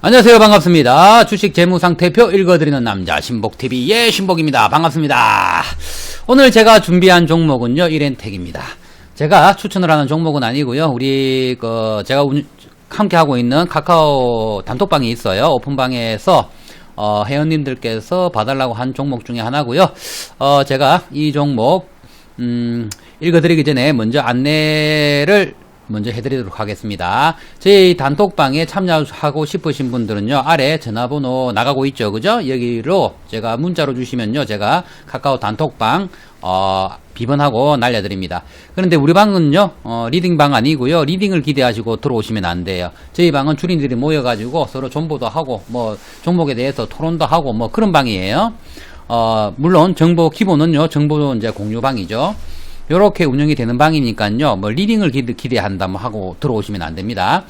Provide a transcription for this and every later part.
안녕하세요. 반갑습니다. 주식 재무상태표 읽어드리는 남자 신복TV의 신복입니다. 반갑습니다. 오늘 제가 준비한 종목은요, 1엔텍입니다. 제가 추천을 하는 종목은 아니고요. 우리 제가 함께 하고 있는 카카오 단톡방이 있어요. 오픈방에서 회원님들께서 봐달라고 한 종목 중에 하나고요. 제가 이 종목 읽어드리기 전에 먼저 안내를 먼저 해드리도록 하겠습니다. 저희 단톡방에 참여하고 싶으신 분들은요, 아래 전화번호 나가고 있죠, 그죠? 여기로 제가 문자로 주시면요, 제가 카카오 단톡방 비번하고 날려드립니다. 그런데 우리 방은요, 리딩방 아니고요, 리딩을 기대하시고 들어오시면 안 돼요. 저희 방은 주린들이 모여가지고 서로 정보도 하고 뭐 종목에 대해서 토론도 하고 뭐 그런 방이에요. 물론 정보 기본은요, 정보 이제 공유방이죠. 요렇게 운영이 되는 방이니까요, 뭐 리딩을 기대한다 뭐 하고 들어오시면 안 됩니다.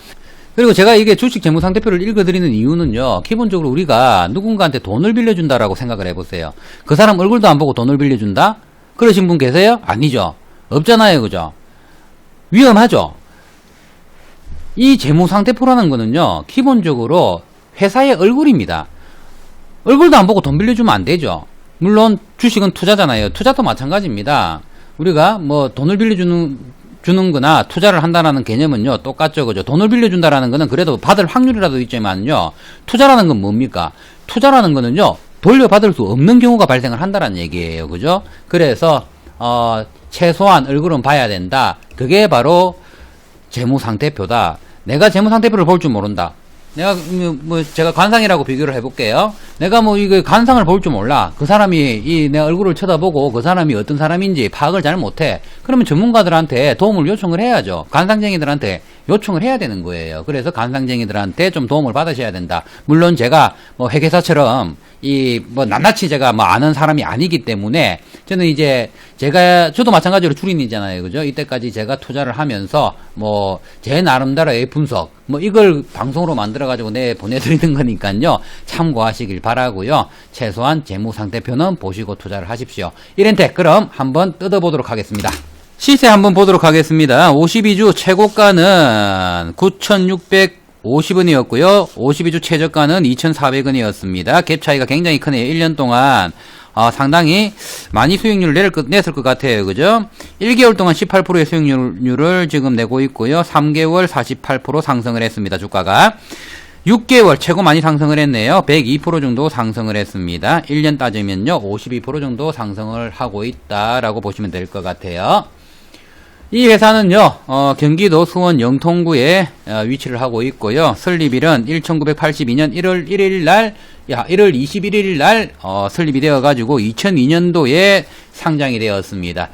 그리고 제가 이게 주식 재무상태표를 읽어드리는 이유는요, 기본적으로 우리가 누군가한테 돈을 빌려준다라고 생각을 해보세요. 그 사람 얼굴도 안 보고 돈을 빌려준다? 그러신 분 계세요? 아니죠. 없잖아요, 그죠? 위험하죠. 이 재무상태표라는 거는요, 기본적으로 회사의 얼굴입니다. 얼굴도 안 보고 돈 빌려주면 안 되죠. 물론 주식은 투자잖아요. 투자도 마찬가지입니다. 우리가 뭐 돈을 빌려주는 거나 투자를 한다라는 개념은요, 똑같죠, 그죠? 돈을 빌려준다라는 거는 그래도 받을 확률이라도 있지만요, 투자라는 건 뭡니까? 투자라는 거는요, 돌려받을 수 없는 경우가 발생을 한다라는 얘기예요, 그죠? 그래서 최소한 얼굴은 봐야 된다. 그게 바로 재무상태표다. 내가 재무상태표를 볼 줄 모른다. 내가 제가 관상이라고 비교를 해볼게요. 내가 이거 관상을 볼 줄 몰라. 그 사람이 내 얼굴을 쳐다보고 그 사람이 어떤 사람인지 파악을 잘 못해. 그러면 전문가들한테 도움을 요청을 해야죠. 관상쟁이들한테 요청을 해야 되는 거예요. 그래서 관상쟁이들한테 좀 도움을 받으셔야 된다. 물론 제가 회계사처럼 낱낱이 제가 아는 사람이 아니기 때문에 저는 이제 저도 마찬가지로 주린이잖아요, 그죠? 이때까지 제가 투자를 하면서 제 나름대로의 분석 이걸 방송으로 만들어가지고 보내드리는 거니까요, 참고하시길 바라고요. 최소한 재무상태표는 보시고 투자를 하십시오. 1엔텍 그럼 한번 뜯어보도록 하겠습니다. 시세 한번 보도록 하겠습니다. 52주 최고가는 9,650원이었고요. 52주 최저가는 2,400원이었습니다. 갭 차이가 굉장히 크네요. 1년 동안 상당히 많이 수익률을 냈을 것 같아요. 그죠? 1개월 동안 18%의 수익률을 지금 내고 있고요. 3개월 48% 상승을 했습니다. 주가가. 6개월 최고 많이 상승을 했네요. 102% 정도 상승을 했습니다. 1년 따지면요, 52% 정도 상승을 하고 있다라고 보시면 될 것 같아요. 이 회사는요, 경기도 수원 영통구에 위치를 하고 있고요. 설립일은 1982년 1월 21일 날 설립이 되어가지고 2002년도에 상장이 되었습니다.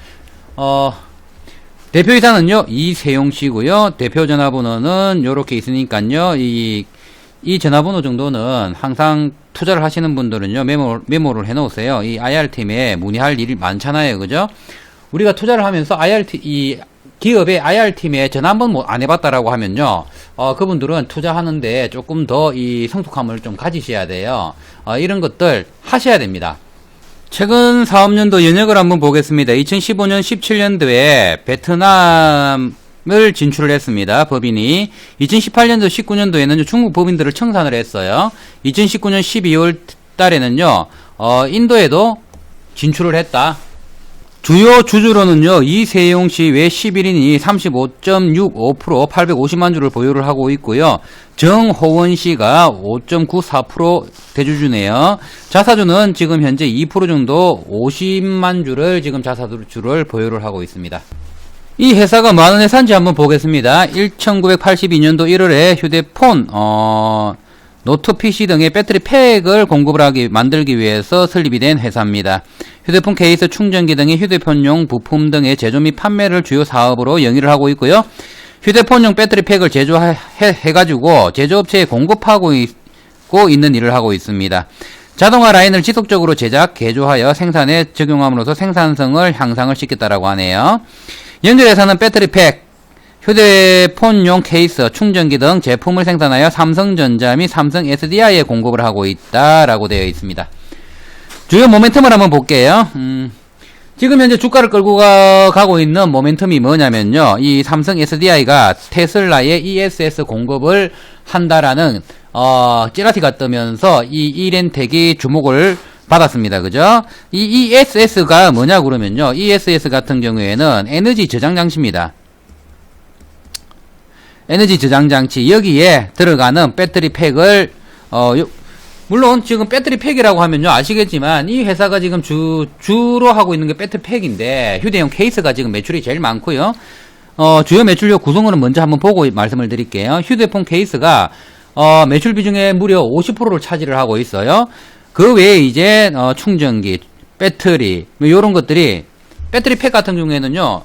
대표이사는요, 이세용 씨고요. 대표 전화번호는 요렇게 있으니까요, 이 전화번호 정도는 항상 투자를 하시는 분들은요, 메모를 해놓으세요. 이 IR팀에 문의할 일이 많잖아요, 그죠? 우리가 투자를 하면서 기업의 IR팀에 전화 한번 안 해봤다라고 하면요, 그분들은 투자하는데 조금 더 이 성숙함을 좀 가지셔야 돼요. 이런 것들 하셔야 됩니다. 최근 사업년도 연역을 한번 보겠습니다. 2015년, 17년도에 베트남을 진출을 했습니다. 법인이. 2018년도, 19년도에는 중국 법인들을 청산을 했어요. 2019년 12월 달에는요, 인도에도 진출을 했다. 주요 주주로는요, 이세용 씨 외 11인이 35.65% 850만 주를 보유를 하고 있고요. 정호원 씨가 5.94% 대주주네요. 자사주는 지금 현재 2% 정도 50만 주를 지금 자사주를 보유를 하고 있습니다. 이 회사가 뭐 하는 회사인지 한번 보겠습니다. 1982년도 1월에 휴대폰, 노트 PC 등의 배터리 팩을 공급을 만들기 위해서 설립이 된 회사입니다. 휴대폰 케이스, 충전기 등의 휴대폰용 부품 등의 제조 및 판매를 주요 사업으로 영위를 하고 있고요. 휴대폰용 배터리 팩을 제조해가지고 제조업체에 공급하고 있는 일을 하고 있습니다. 자동화 라인을 지속적으로 제작, 개조하여 생산에 적용함으로써 생산성을 향상을 시켰다라고 하네요. 연결회사는 배터리 팩, 휴대폰용 케이스, 충전기 등 제품을 생산하여 삼성전자 및 삼성 SDI에 공급을 하고 있다라고 되어 있습니다. 주요 모멘텀을 한번 볼게요. 지금 현재 주가를 끌고 가고 있는 모멘텀이 뭐냐면요. 이 삼성 SDI가 테슬라의 ESS 공급을 한다라는, 찌라시가 뜨면서 이 이렌텍이 주목을 받았습니다. 그죠? 이 ESS가 뭐냐 그러면요. ESS 같은 경우에는 에너지 저장 장치입니다. 에너지 저장 장치. 여기에 들어가는 배터리 팩을, 물론 지금 배터리 팩이라고 하면요 아시겠지만 이 회사가 지금 주로 하고 있는 게 배터리 팩인데 휴대용 케이스가 지금 매출이 제일 많고요. 주요 매출력 구성원은 먼저 한번 보고 말씀을 드릴게요. 휴대폰 케이스가 매출 비중의 무려 50%를 차지를 하고 있어요. 그 외에 이제 충전기, 배터리 뭐 이런 것들이 배터리 팩 같은 경우에는요.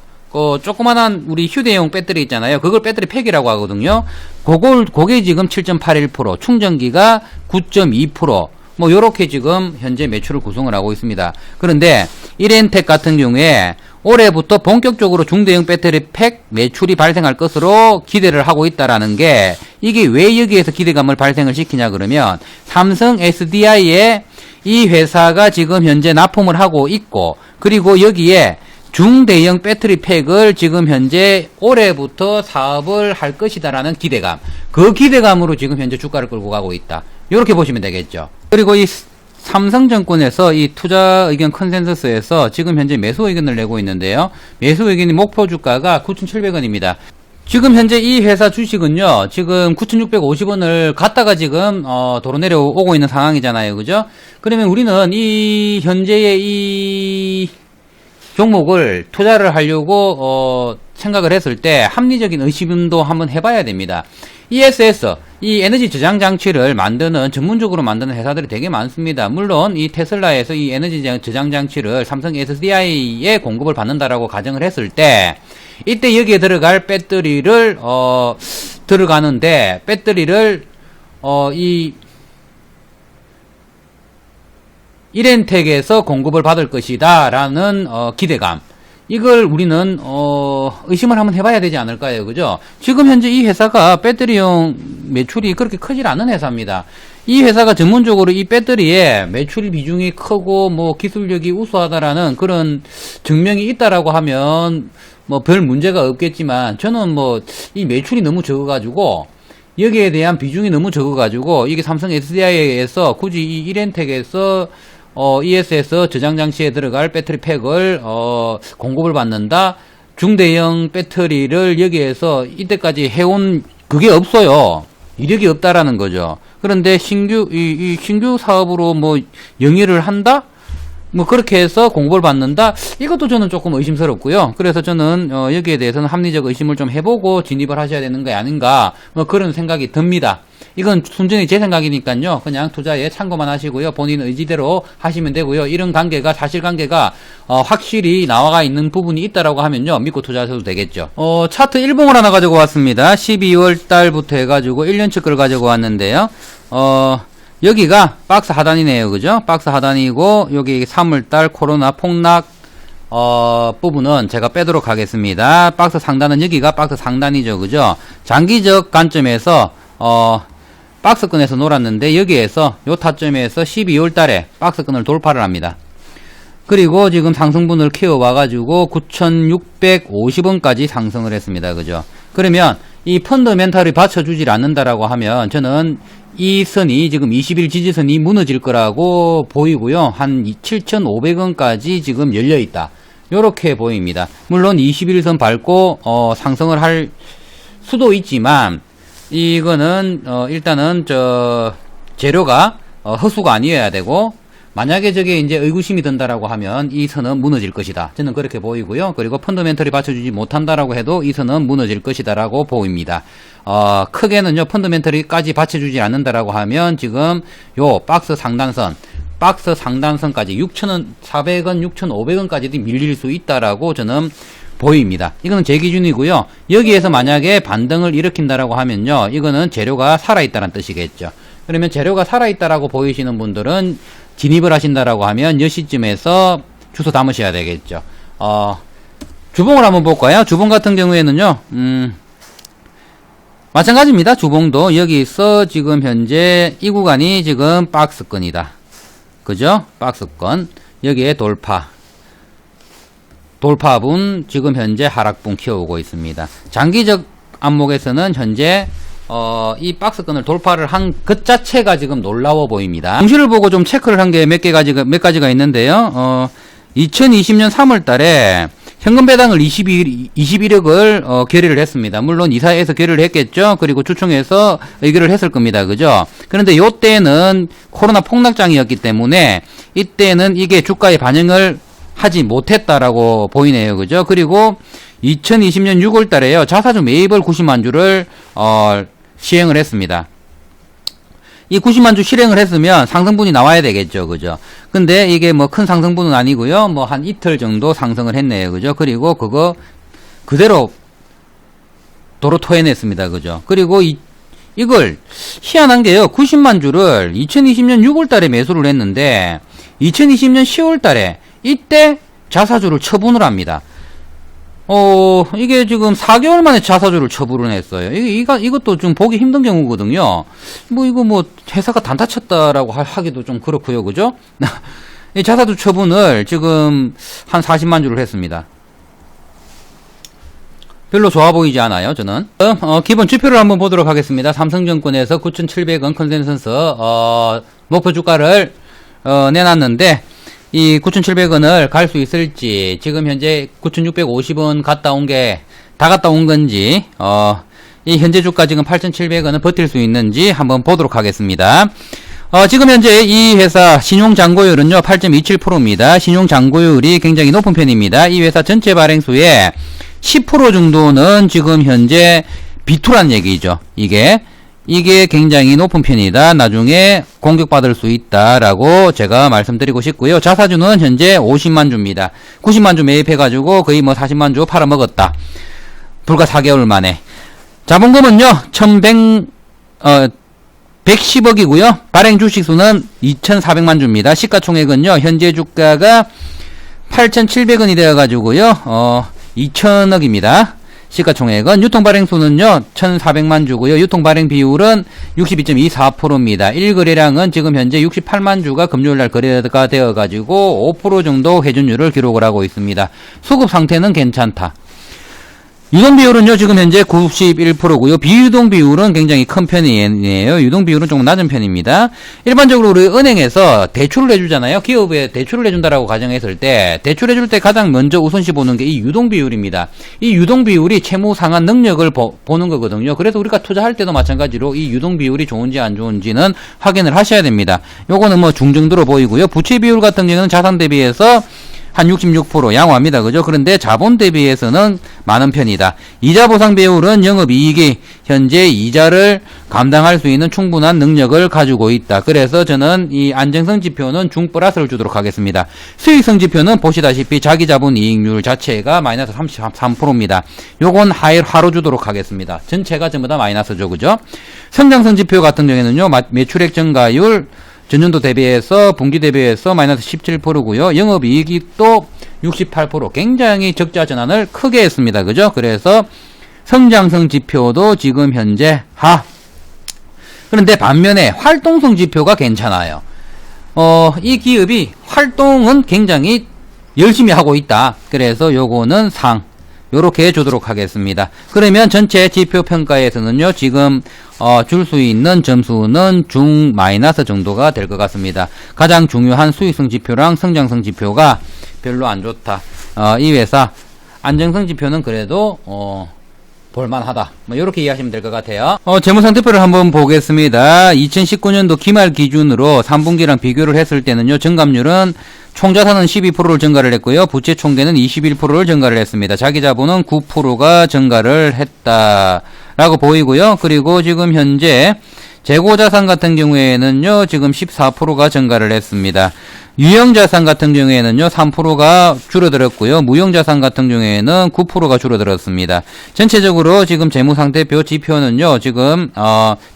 조그만한 우리 휴대용 배터리 있잖아요. 그걸 배터리 팩이라고 하거든요. 그게 지금 7.81%, 충전기가 9.2%, 뭐, 요렇게 지금 현재 매출을 구성을 하고 있습니다. 그런데, 이렌텍 같은 경우에 올해부터 본격적으로 중대형 배터리 팩 매출이 발생할 것으로 기대를 하고 있다라는 게, 이게 왜 여기에서 기대감을 발생을 시키냐 그러면, 삼성 SDI에 이 회사가 지금 현재 납품을 하고 있고, 그리고 여기에 중대형 배터리 팩을 지금 현재 올해부터 사업을 할 것이다라는 기대감. 그 기대감으로 지금 현재 주가를 끌고 가고 있다. 이렇게 보시면 되겠죠. 그리고 이 삼성증권에서 이 투자 의견 컨센서스에서 지금 현재 매수 의견을 내고 있는데요. 매수 의견이 목표 주가가 9,700원입니다. 지금 현재 이 회사 주식은요, 지금 9,650원을 갔다가 지금, 도로 내려오고 있는 상황이잖아요. 그죠? 그러면 우리는 이 현재의 이 종목을 투자를 하려고 생각을 했을 때 합리적인 의심도 한번 해봐야 됩니다. ESS, 이 에너지 저장 장치를 전문적으로 만드는 회사들이 되게 많습니다. 물론 이 테슬라에서 이 에너지 저장 장치를 삼성 SDI에 공급을 받는다라고 가정을 했을 때 이때 여기에 들어갈 배터리를 들어가는데 배터리를 이렌텍에서 공급을 받을 것이다 라는 기대감, 이걸 우리는 의심을 한번 해봐야 되지 않을까요? 그죠? 지금 현재 이 회사가 배터리용 매출이 그렇게 크질 않은 회사입니다. 이 회사가 전문적으로 이 배터리에 매출 비중이 크고 뭐 기술력이 우수하다라는 그런 증명이 있다라고 하면 뭐 별 문제가 없겠지만, 저는 뭐 이 매출이 너무 적어가지고 여기에 대한 비중이 너무 적어가지고 이게 삼성 SDI에서 굳이 이 이렌텍에서 ESS 저장 장치에 들어갈 배터리 팩을 공급을 받는다. 중대형 배터리를 여기에서 이때까지 해온 그게 없어요. 이력이 없다라는 거죠. 그런데 신규 사업으로 뭐 영위를 한다? 뭐 그렇게 해서 공급을 받는다? 이것도 저는 조금 의심스럽고요. 그래서 저는 여기에 대해서는 합리적 의심을 좀 해보고 진입을 하셔야 되는 게 아닌가, 뭐 그런 생각이 듭니다. 이건 순전히 제 생각이니까요. 그냥 투자에 참고만 하시고요. 본인 의지대로 하시면 되고요. 이런 관계가, 사실관계가 확실히 나와가 있는 부분이 있다라고 하면요, 믿고 투자하셔도 되겠죠. 차트 일봉을 하나 가지고 왔습니다. 12월 달부터 해가지고 1년치 걸 가지고 왔는데요. 여기가 박스 하단이네요. 그죠? 박스 하단이고, 여기 3월달 코로나 폭락, 부분은 제가 빼도록 하겠습니다. 박스 상단은 여기가 박스 상단이죠. 그죠? 장기적 관점에서, 박스권에서 놀았는데, 여기에서, 요 타점에서 12월 달에 박스권을 돌파를 합니다. 그리고 지금 상승분을 키워와가지고 9,650원까지 상승을 했습니다. 그죠? 그러면 이 펀더멘탈이 받쳐주질 않는다라고 하면 저는 이 선이 지금 20일 지지선이 무너질 거라고 보이고요. 한 7,500원까지 지금 열려있다. 요렇게 보입니다. 물론 21선 밟고 상승을 할 수도 있지만 이거는 일단은 재료가 허수가 아니어야 되고, 만약에 저게 이제 의구심이 든다라고 하면 이 선은 무너질 것이다. 저는 그렇게 보이고요. 그리고 펀더멘털이 받쳐주지 못한다라고 해도 이 선은 무너질 것이다라고 보입니다. 크게는요, 펀더멘털이까지 받쳐주지 않는다라고 하면 지금 요 박스 상단선까지 6,400원, 6,500원까지도 밀릴 수 있다라고 저는 보입니다. 이거는 제 기준이고요. 여기에서 만약에 반등을 일으킨다라고 하면요, 이거는 재료가 살아있다는 뜻이겠죠. 그러면 재료가 살아있다라고 보이시는 분들은 진입을 하신다라고 하면 이 시점에서 주소 담으셔야 되겠죠. 주봉을 한번 볼까요? 주봉 같은 경우에는요, 마찬가지입니다. 주봉도 여기서 지금 현재 이 구간이 지금 박스권이다. 그죠? 박스권. 여기에 돌파. 돌파분 지금 현재 하락분 키워오고 있습니다. 장기적 안목에서는 현재 이 박스권을 돌파를 한 것 자체가 지금 놀라워 보입니다. 공시를 보고 좀 체크를 한 게 몇 가지가 있는데요. 2020년 3월 달에 현금 배당을 21억을 결의를 했습니다. 물론 이사회에서 결의를 했겠죠. 그리고 주총에서 의결을 했을 겁니다. 그죠? 그런데 요때는 코로나 폭락장이었기 때문에 이때는 이게 주가에 반영을 하지 못했다라고 보이네요. 그죠? 그리고 2020년 6월 달에요. 자사주 매입을 90만 주를 시행을 했습니다. 이 90만 주 실행을 했으면 상승분이 나와야 되겠죠. 그죠? 근데 이게 뭐 큰 상승분은 아니고요. 뭐 한 이틀 정도 상승을 했네요. 그죠? 그리고 그거 그대로 도로 토해냈습니다. 그죠? 그리고 이걸 희한한 게요. 90만 주를 2020년 6월 달에 매수를 했는데 2020년 10월 달에 이때 자사주를 처분을 합니다. 이게 지금 4개월 만에 자사주를 처분을 했어요. 이것도 좀 보기 힘든 경우거든요. 이거 회사가 단타 쳤다라고 하기도 좀 그렇고요. 그죠? 이 자사주 처분을 지금 한 40만 주를 했습니다. 별로 좋아 보이지 않아요, 저는. 기본 지표를 한번 보도록 하겠습니다. 삼성증권에서 9,700원 컨센서스, 목표 주가를, 내놨는데, 이 9,700원을 갈 수 있을지, 지금 현재 9,650원 다 갔다 온 건지, 이 현재 주가 지금 8,700원은 버틸 수 있는지 한번 보도록 하겠습니다. 지금 현재 이 회사 신용잔고율은요, 8.27%입니다. 신용잔고율이 굉장히 높은 편입니다. 이 회사 전체 발행수의 10% 정도는 지금 현재 비투란 얘기죠. 이게 굉장히 높은 편이다. 나중에 공격받을 수 있다라고 제가 말씀드리고 싶고요. 자사주는 현재 50만 주입니다. 90만 주 매입해가지고 거의 40만 주 팔아먹었다. 불과 4개월 만에. 자본금은요, 110억이고요. 발행 주식수는 2,400만 주입니다. 시가총액은요, 현재 주가가 8,700원이 되어가지고요, 2,000억입니다. 시가총액은 유통발행수는요 1,400만 주고요. 유통발행 비율은 62.24%입니다. 1거래량은 지금 현재 68만 주가 금요일날 거래가 되어가지고 5% 정도 회전율을 기록을 하고 있습니다. 수급 상태는 괜찮다. 유동 비율은요, 지금 현재 91%고요. 비유동 비율은 굉장히 큰 편이에요. 유동 비율은 조금 낮은 편입니다. 일반적으로 우리 은행에서 대출을 해주잖아요. 기업에 대출을 해준다라고 가정했을 때, 대출해줄 때 가장 먼저 우선시 보는 게 이 유동 비율입니다. 이 유동 비율이 채무 상환 능력을 보는 거거든요. 그래서 우리가 투자할 때도 마찬가지로 이 유동 비율이 좋은지 안 좋은지는 확인을 하셔야 됩니다. 요거는 중정도로 보이고요. 부채 비율 같은 경우는 자산 대비해서 한 66% 양호합니다. 그죠? 그런데 자본 대비해서는 많은 편이다. 이자 보상 비율은 영업이익이 현재 이자를 감당할 수 있는 충분한 능력을 가지고 있다. 그래서 저는 이 안정성 지표는 중 플러스를 주도록 하겠습니다. 수익성 지표는 보시다시피 자기 자본 이익률 자체가 마이너스 33%입니다. 요건 하로 주도록 하겠습니다. 전체가 전부 다 마이너스죠. 그죠? 성장성 지표 같은 경우에는요, 매출액 증가율 전년도 대비해서 분기 대비해서 마이너스 17%고요. 영업이익이 또 68%, 굉장히 적자 전환을 크게 했습니다. 그죠? 그래서 성장성 지표도 지금 현재 하. 그런데 반면에 활동성 지표가 괜찮아요. 이 기업이 활동은 굉장히 열심히 하고 있다. 그래서 요거는 상. 요렇게 주도록 하겠습니다. 그러면 전체 지표 평가에서는요, 지금 줄 수 있는 점수는 중 마이너스 정도가 될 것 같습니다. 가장 중요한 수익성 지표랑 성장성 지표가 별로 안 좋다. 이 회사 안정성 지표는 그래도 볼만하다. 이렇게 이해하시면 될 것 같아요. 재무상태표를 한번 보겠습니다. 2019년도 기말 기준으로 3분기랑 비교를 했을 때는요, 증감률은 총자산은 12%를 증가를 했고요. 부채 총계는 21%를 증가를 했습니다. 자기자본은 9%가 증가를 했다라고 보이고요. 그리고 지금 현재 재고자산 같은 경우에는요, 지금 14%가 증가를 했습니다. 유형자산 같은 경우에는요, 3%가 줄어들었고요. 무형자산 같은 경우에는 9%가 줄어들었습니다. 전체적으로 지금 재무상태표 지표는요, 지금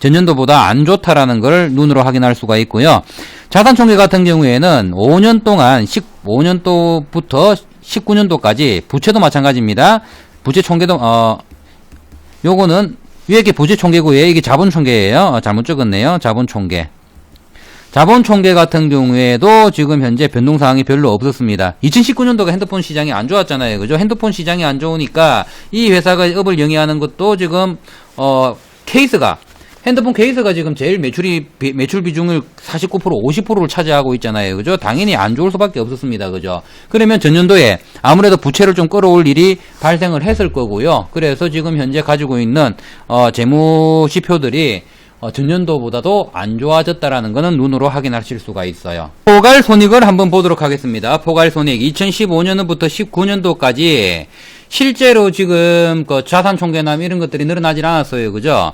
전년도보다 안 좋다라는 걸 눈으로 확인할 수가 있고요. 자산총계 같은 경우에는 5년 동안 15년도부터 19년도까지 부채도 마찬가지입니다. 부채 총계도 요거는 위에 게 부채 총계고요. 이게 자본 총계예요. 잘못 적었네요. 자본 총계. 자본 총계 같은 경우에도 지금 현재 변동사항이 별로 없었습니다. 2019년도가 핸드폰 시장이 안 좋았잖아요. 그죠? 핸드폰 시장이 안 좋으니까 이 회사가 업을 영위하는 것도 지금, 케이스가, 핸드폰 케이스가 지금 제일 매출 비중을 49%, 50%를 차지하고 있잖아요. 그죠? 당연히 안 좋을 수밖에 없었습니다. 그죠? 그러면 전년도에 아무래도 부채를 좀 끌어올 일이 발생을 했을 거고요. 그래서 지금 현재 가지고 있는, 재무 지표들이 전년도보다도 안 좋아졌다라는 것은 눈으로 확인하실 수가 있어요. 포괄 손익을 한번 보도록 하겠습니다. 포괄 손익 2015년부터 19년도까지 실제로 지금 그 자산 총계나 이런 것들이 늘어나질 않았어요. 그죠?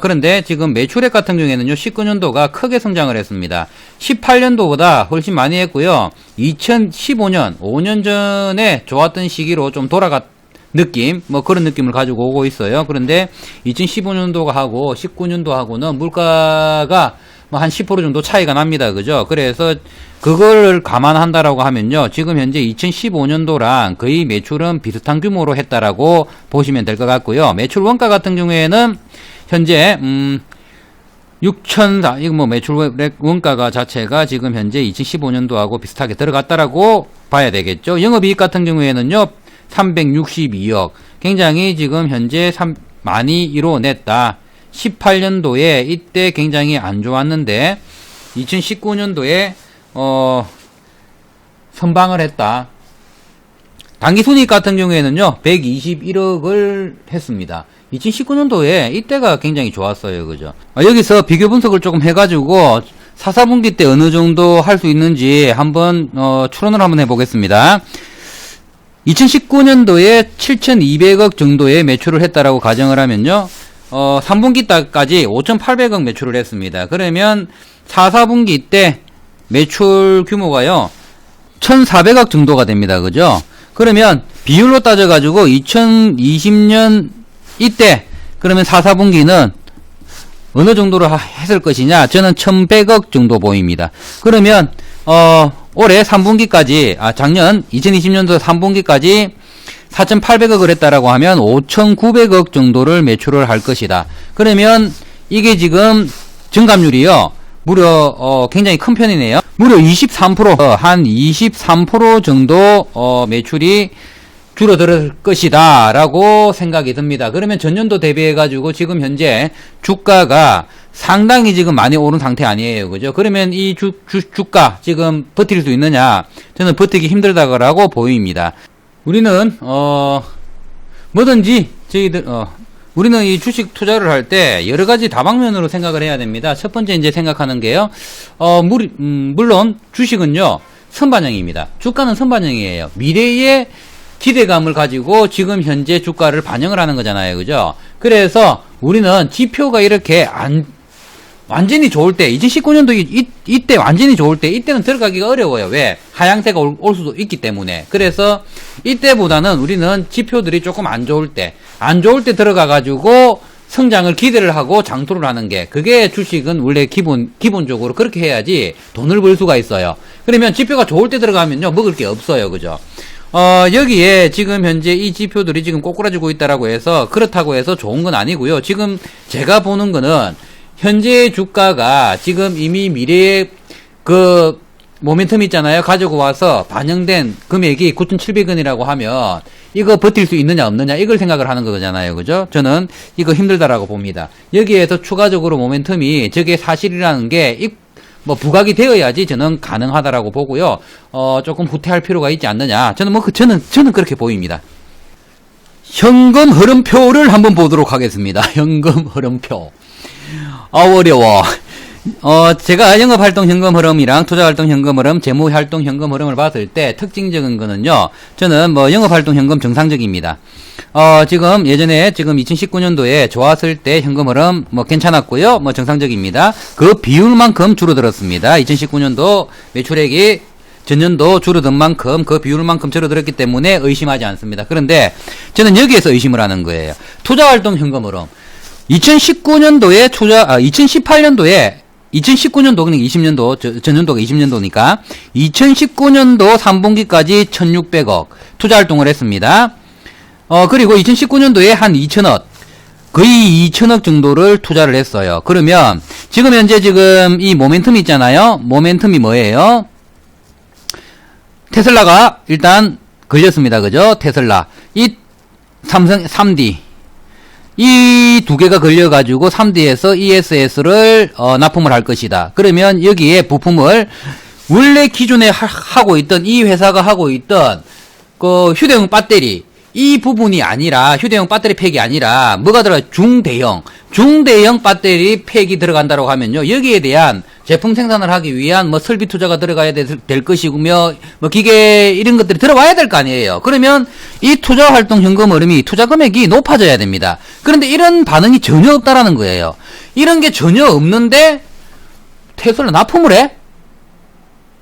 그런데 지금 매출액 같은 경우에는요, 19년도가 크게 성장을 했습니다. 18년도보다 훨씬 많이 했고요. 2015년, 5년 전에 좋았던 시기로 좀 돌아갔 느낌, 뭐 그런 느낌을 가지고 오고 있어요. 그런데 2015년도가 하고 19년도 하고는 물가가 뭐 한 10% 정도 차이가 납니다. 그죠? 그래서 그걸 감안한다라고 하면요. 지금 현재 2015년도랑 거의 매출은 비슷한 규모로 했다라고 보시면 될 것 같고요. 매출 원가 같은 경우에는 현재 6,400, 이거 뭐 매출 원가가 자체가 지금 현재 2015년도하고 비슷하게 들어갔다라고 봐야 되겠죠. 영업이익 같은 경우에는요. 362억. 굉장히 지금 현재 많이 이뤄냈다. 18년도에 이때 굉장히 안 좋았는데 2019년도에 선방을 했다. 당기순이익 같은 경우에는요 121억을 했습니다. 2019년도에 이때가 굉장히 좋았어요. 그죠? 여기서 비교 분석을 조금 해가지고 4, 4분기 때 어느 정도 할 수 있는지 한번 추론을 한번 해보겠습니다. 2019년도에 7,200억 정도의 매출을 했다라고 가정을 하면요. 3분기 때까지 5,800억 매출을 했습니다. 그러면 4, 4분기 때 매출 규모가요. 1,400억 정도가 됩니다. 그죠? 그러면 비율로 따져가지고 2020년 이때 그러면 4, 4분기는 어느 정도로 했을 것이냐? 저는 1,100억 정도 보입니다. 그러면 올해 3분기까지, 작년 2020년도 3분기까지 4,800억을 했다라고 하면 5,900억 정도를 매출을 할 것이다. 그러면 이게 지금 증감률이요. 무려 굉장히 큰 편이네요. 무려 23%, 한 23% 정도 매출이 줄어들 것이다 라고 생각이 듭니다. 그러면 전년도 대비해 가지고 지금 현재 주가가 상당히 지금 많이 오른 상태 아니에요. 그죠? 그러면 이 주가 지금 버틸 수 있느냐? 저는 버티기 힘들다고 보입니다. 우리는 뭐든지 저희들 우리는 이 주식 투자를 할 때 여러 가지 다방면으로 생각을 해야 됩니다. 첫 번째 이제 생각하는 게요. 물론 주식은요. 선반영입니다. 주가는 선반영이에요. 미래의 기대감을 가지고 지금 현재 주가를 반영을 하는 거잖아요. 그죠? 그래서 우리는 지표가 이렇게 완전히 좋을 때, 2019년도 이때 완전히 좋을 때, 이때는 들어가기가 어려워요. 왜? 하향세가 올 수도 있기 때문에. 그래서 이때보다는 우리는 지표들이 조금 안 좋을 때 들어가가지고 성장을 기대를 하고 장투를 하는 게, 그게 주식은 원래 기본적으로 그렇게 해야지 돈을 벌 수가 있어요. 그러면 지표가 좋을 때 들어가면요, 먹을 게 없어요. 그죠? 여기에 지금 현재 이 지표들이 지금 꼬꾸라지고 있다라고 해서 그렇다고 해서 좋은 건 아니고요. 지금 제가 보는 거는 현재 주가가 지금 이미 미래의 그 모멘텀 있잖아요. 가지고 와서 반영된 금액이 9,700원이라고 하면 이거 버틸 수 있느냐 없느냐 이걸 생각을 하는 거잖아요. 그죠? 저는 이거 힘들다라고 봅니다. 여기에서 추가적으로 모멘텀이 저게 사실이라는 게 부각이 되어야지 저는 가능하다라고 보고요. 조금 후퇴할 필요가 있지 않느냐. 저는 그렇게 보입니다. 현금 흐름표를 한번 보도록 하겠습니다. 현금 흐름표. 어려워. 제가 영업활동 현금 흐름이랑 투자활동 현금 흐름, 재무활동 현금 흐름을 봤을 때 특징적인 거는요. 저는 영업활동 현금 정상적입니다. 지금 예전에 지금 2019년도에 좋았을 때 현금 흐름 괜찮았고요. 정상적입니다. 그 비율만큼 줄어들었습니다. 2019년도 매출액이 전년도 줄어든 만큼 그 비율만큼 줄어들었기 때문에 의심하지 않습니다. 그런데 저는 여기에서 의심을 하는 거예요. 투자활동 현금 흐름. 2018년도에 2019년도, 그러니까 20년도, 전년도가 20년도니까, 2019년도 3분기까지 1,600억 투자 활동을 했습니다. 그리고 2019년도에 한 2,000억, 거의 2천억 정도를 투자를 했어요. 그러면 지금 현재 지금 이 모멘텀이 있잖아요. 모멘텀이 뭐예요? 테슬라가 일단 걸렸습니다. 그죠? 테슬라. 이 삼성 3D. 이 두 개가 걸려가지고 3D에서 ESS를 납품을 할 것이다. 그러면 여기에 부품을 원래 기존에 하고 있던 이 회사가 하고 있던 그 휴대용 배터리 이 부분이 아니라 휴대용 배터리 팩이 아니라 뭐가 들어가 중대형 배터리 팩이 들어간다고 하면요 여기에 대한 제품 생산을 하기 위한 뭐 설비 투자가 들어가야 될 것이고며 뭐 기계 이런 것들이 들어와야 될 거 아니에요. 그러면 이 투자 활동 현금 흐름이 투자 금액이 높아져야 됩니다. 그런데 이런 반응이 전혀 없다라는 거예요. 이런 게 전혀 없는데 테슬라 납품을 해?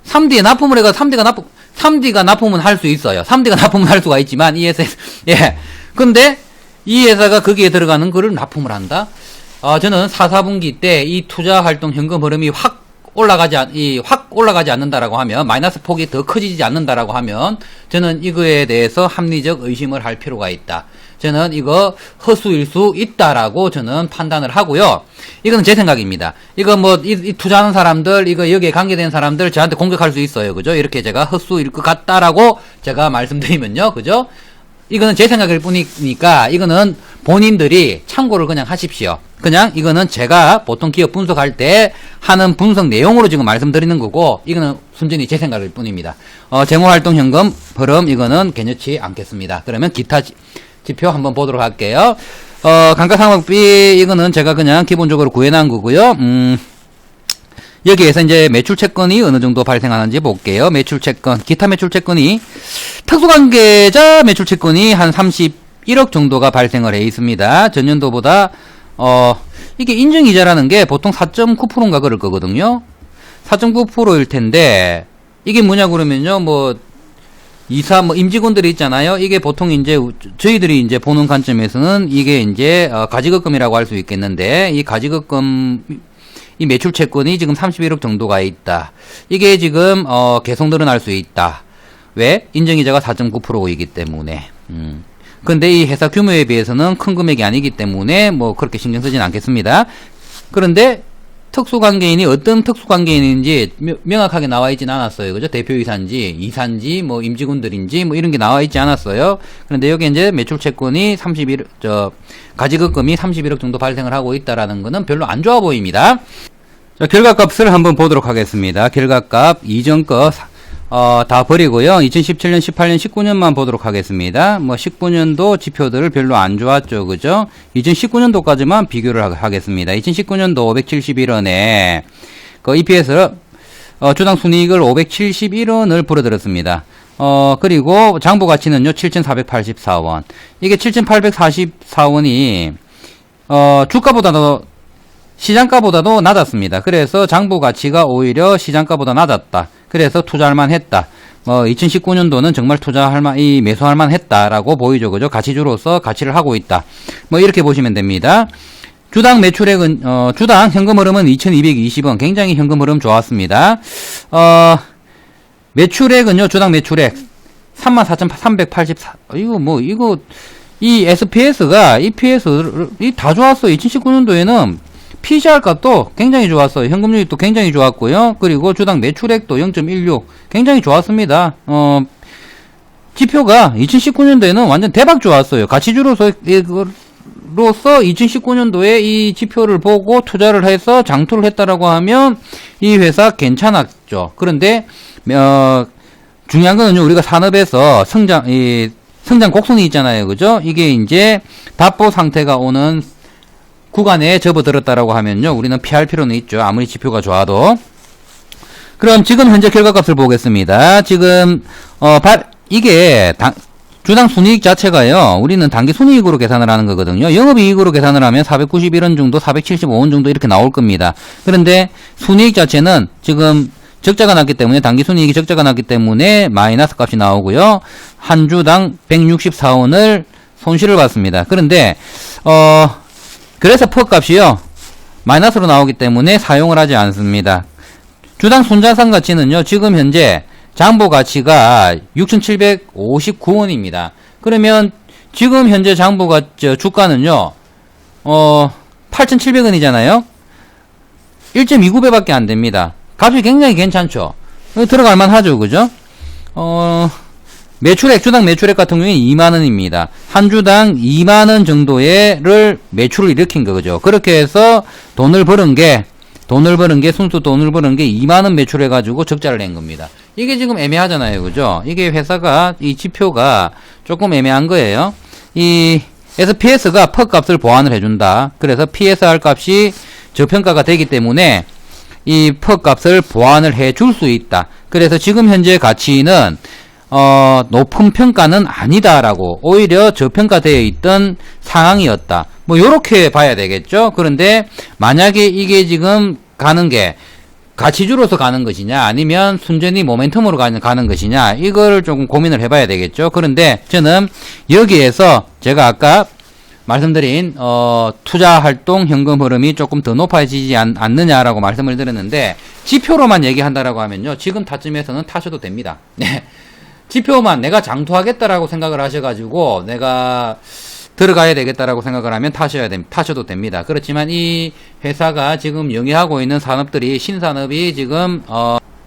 3D에 납품을 해가 3D가 납품은 할 수 있어요. 3D가 납품은 할 수가 있지만 ESS 예. 근데 이 회사가 거기에 들어가는 거를 납품을 한다. 저는 4분기 때 이 투자 활동 현금 흐름이 확 올라가지 않는다라고 하면 마이너스 폭이 더 커지지 않는다라고 하면 저는 이거에 대해서 합리적 의심을 할 필요가 있다. 저는 이거 허수일 수 있다라고 저는 판단을 하고요. 이거는 제 생각입니다. 이거 뭐 이 투자하는 사람들 이거 여기에 관계된 사람들 저한테 공격할 수 있어요. 그죠? 이렇게 제가 허수일 것 같다라고 제가 말씀드리면요. 그죠? 이거는 제 생각일 뿐이니까 이거는 본인들이 참고를 그냥 하십시오. 그냥 이거는 제가 보통 기업 분석할 때 하는 분석 내용으로 지금 말씀드리는 거고 이거는 순전히 제 생각일 뿐입니다. 재무활동 현금 흐름 이거는 개념치 않겠습니다. 그러면 기타 지표 한번 보도록 할게요. 감가상각비 이거는 제가 그냥 기본적으로 구해놓은 거고요. 여기에서 이제 매출채권이 어느 정도 발생하는지 볼게요. 매출채권, 기타 매출채권이 특수관계자 매출채권이 한 31억 정도가 발생을 해 있습니다. 전년도보다 이게 인증이자라는 게 보통 4.9%인가 그럴 거거든요. 4.9%일 텐데 이게 뭐냐 그러면요. 뭐 임직원들이 있잖아요. 이게 보통 이제 저희들이 이제 보는 관점에서는 이게 이제 가지급금이라고 할 수 있겠는데 이 가지급금 이 매출 채권이 지금 31억 정도가 있다. 이게 지금 계속 늘어날 수 있다. 왜? 인정이자가 4.9%이기 때문에. 근데 이 회사 규모에 비해서는 큰 금액이 아니기 때문에 뭐 그렇게 신경 쓰진 않겠습니다. 그런데 특수관계인이 어떤 특수관계인인지 명확하게 나와 있진 않았어요. 그죠? 대표이사인지, 이사인지, 뭐 임직원들인지 뭐 이런 게 나와 있지 않았어요. 그런데 여기 이제 매출 채권이 가지급금이 31억 정도 발생을 하고 있다라는 거는 별로 안 좋아 보입니다. 자, 결과값을 한번 보도록 하겠습니다. 결과값 이전 거 다 버리고요. 2017년, 18년, 19년만 보도록 하겠습니다. 뭐 19년도 지표들을 별로 안 좋았죠. 그죠? 2019년도까지만 비교를 하겠습니다. 2019년도 571원에 그 EPS를 주당 순이익을 571원을 불어들였습니다. 그리고 장부 가치는요. 7,484원. 이게 7,844원이 주가보다도 시장가보다도 낮았습니다. 그래서 장부 가치가 오히려 시장가보다 낮았다. 그래서 투자할만 했다. 2019년도는 정말 매수할만 했다라고 보이죠. 그죠? 가치주로서 가치를 하고 있다. 뭐 이렇게 보시면 됩니다. 주당 매출액은, 주당 현금 흐름은 2220원. 굉장히 현금 흐름 좋았습니다. 매출액은요, 주당 매출액 34,384. 이 SPS가, EPS, 다 좋았어요. 2019년도에는 PCR 값도 굉장히 좋았어요. 현금유입도 굉장히 좋았고요. 그리고 주당 매출액도 0.16 굉장히 좋았습니다. 지표가 2019년도에는 완전 대박 좋았어요. 가치주로서 2019년도에 이 지표를 보고 투자를 해서 장투를 했다라고 하면 이 회사 괜찮았죠. 그런데 중요한 거는요. 우리가 산업에서 성장 곡선이 있잖아요. 그죠? 이게 이제 답보 상태가 오는 구간에 접어들었다라고 하면요. 우리는 피할 필요는 있죠. 아무리 지표가 좋아도. 그럼 지금 현재 결과값을 보겠습니다. 지금 이게 주당 순이익 자체가요. 우리는 단기 순이익으로 계산을 하는 거거든요. 영업이익으로 계산을 하면 491원 정도, 475원 정도 이렇게 나올 겁니다. 그런데 순이익 자체는 지금 적자가 났기 때문에 단기 순이익이 적자가 났기 때문에 마이너스 값이 나오고요. 한 주당 164원을 손실을 봤습니다. 그런데 그래서 퍼값이요. 마이너스로 나오기 때문에 사용을 하지 않습니다. 주당 순자산 가치는요. 지금 현재 장부 가치가 6,759원입니다. 그러면 지금 현재 장부가 주가는요. 8,700원이잖아요. 1.29배밖에 안 됩니다. 값이 굉장히 괜찮죠. 들어갈만 하죠, 그죠? 매출액, 주당 매출액 같은 경우에 2만원입니다. 한 주당 2만원 정도를 매출을 일으킨 거죠. 그렇게 해서 돈을 버는 게 순수 돈을 버는 게 2만원 매출해가지고 적자를 낸 겁니다. 이게 지금 애매하잖아요, 그죠? 이게 회사가, 이 지표가 조금 애매한 거예요. 그래서 PS가 PER 값을 보완을 해준다. 그래서 PSR 값이 저평가가 되기 때문에 이 PER 값을 보완을 해줄 수 있다. 그래서 지금 현재 가치는 높은 평가는 아니다라고, 오히려 저평가되어 있던 상황이었다. 뭐 요렇게 봐야 되겠죠. 그런데 만약에 이게 지금 가는 게 가치주로서 가는 것이냐, 아니면 순전히 모멘텀으로 가는 것이냐, 이걸 조금 고민을 해봐야 되겠죠. 그런데 저는 여기에서 제가 아까 말씀드린 투자활동 현금 흐름이 조금 더 높아지지 않느냐라고 말씀을 드렸는데, 지표로만 얘기한다라고 하면요, 지금 타점에서는 타셔도 됩니다. 네. 지표만 내가 장투하겠다라고 생각을 하셔가지고 내가 들어가야 되겠다라고 생각을 하면 타셔도 됩니다. 그렇지만 이 회사가 지금 영위하고 있는 산업들이, 신산업이 지금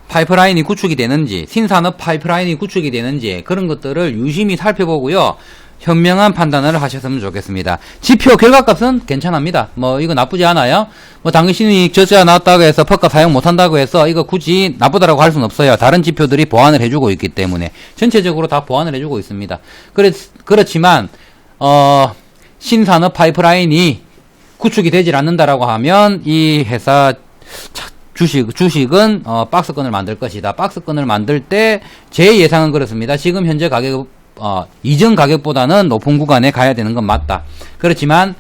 파이프라인이 구축이 되는지, 신산업 파이프라인이 구축이 되는지, 그런 것들을 유심히 살펴보고요, 현명한 판단을 하셨으면 좋겠습니다. 지표 결과값은 괜찮합니다. 뭐 이거 나쁘지 않아요. 뭐 당신이 적자 나왔다고 해서 퍼값 사용 못한다고 해서 이거 굳이 나쁘다라고 할 수는 없어요. 다른 지표들이 보완을 해주고 있기 때문에 전체적으로 다 보완을 해주고 있습니다. 그렇지만 신산업 파이프라인이 구축이 되질 않는다라고 하면 이 회사 주식은 박스권을 만들 것이다. 박스권을 만들 때 제 예상은 그렇습니다. 지금 현재 가격 이전 가격보다는 높은 구간에 가야 되는 건 맞다. 그렇지만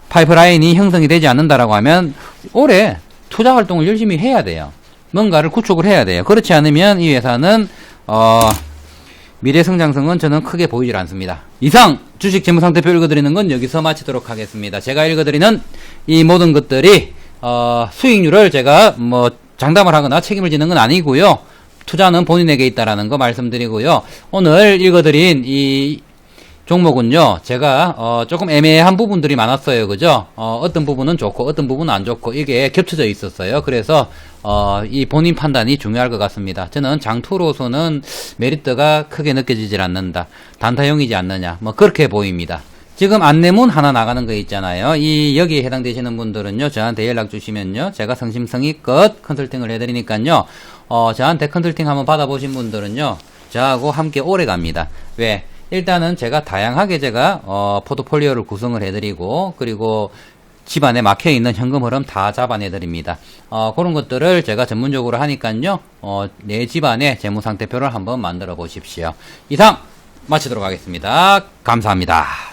파이프라인이 형성이 되지 않는다라고 하면 올해 투자 활동을 열심히 해야 돼요. 뭔가를 구축을 해야 돼요. 그렇지 않으면 이 회사는 미래 성장성은 저는 크게 보이질 않습니다. 이상 주식 재무상태표 읽어드리는 건 여기서 마치도록 하겠습니다. 제가 읽어드리는 이 모든 것들이 수익률을 제가 뭐 장담을 하거나 책임을 지는 건 아니고요. 투자는 본인에게 있다라는 거 말씀드리고요. 오늘 읽어드린 이 종목은요, 제가 조금 애매한 부분들이 많았어요, 그죠? 어떤 부분은 좋고 어떤 부분은 안 좋고 이게 겹쳐져 있었어요. 그래서 이 본인 판단이 중요할 것 같습니다. 저는 장투로서는 메리트가 크게 느껴지질 않는다. 단타용이지 않느냐, 뭐 그렇게 보입니다. 지금 안내문 하나 나가는 거 있잖아요. 여기에 해당되시는 분들은요, 저한테 연락 주시면요, 제가 성심성의껏 컨설팅을 해드리니까요, 저한테 컨설팅 한번 받아보신 분들은요, 저하고 함께 오래 갑니다. 왜? 일단은 제가 다양하게 포트폴리오를 구성을 해드리고, 그리고 집안에 막혀있는 현금 흐름 다 잡아내드립니다. 그런 것들을 제가 전문적으로 하니까요, 내 집안의 재무상태표를 한번 만들어 보십시오. 이상 마치도록 하겠습니다. 감사합니다.